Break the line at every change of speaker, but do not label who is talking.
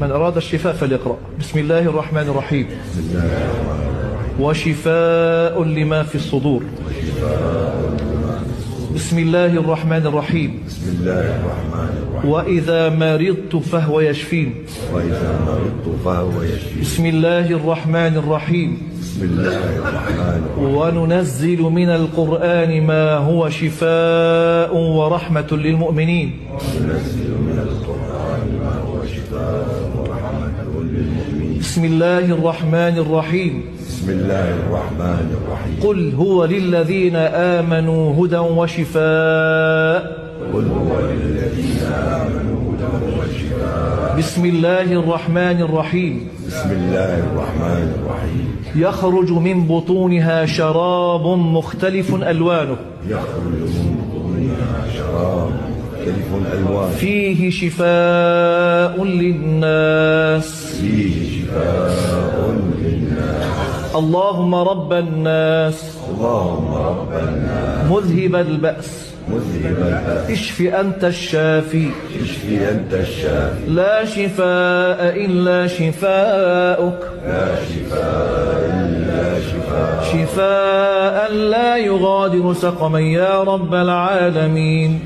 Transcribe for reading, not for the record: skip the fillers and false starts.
من أراد الشفاء فليقرأ. بسم الله الرحمن الرحيم. وشفاء لما في الصدور. بسم الله الرحمن الرحيم. وإذا مرضت فهو يشفين. بسم الله الرحمن الرحيم. وننزل من القرآن ما هو شفاء ورحمة للمؤمنين. بسم الله الرحمن الرحيم. قل هو للذين آمنوا هدى وشفاء. بسم الله الرحمن الرحيم. يخرج من بطونها شراب مختلف ألوانه. فيه شفاء للناس. اللهم رب الناس مذهب البأس اشف أنت الشافي لا شفاء إلا شفاءك شفاء لا يغادر سقما يا رب العالمين.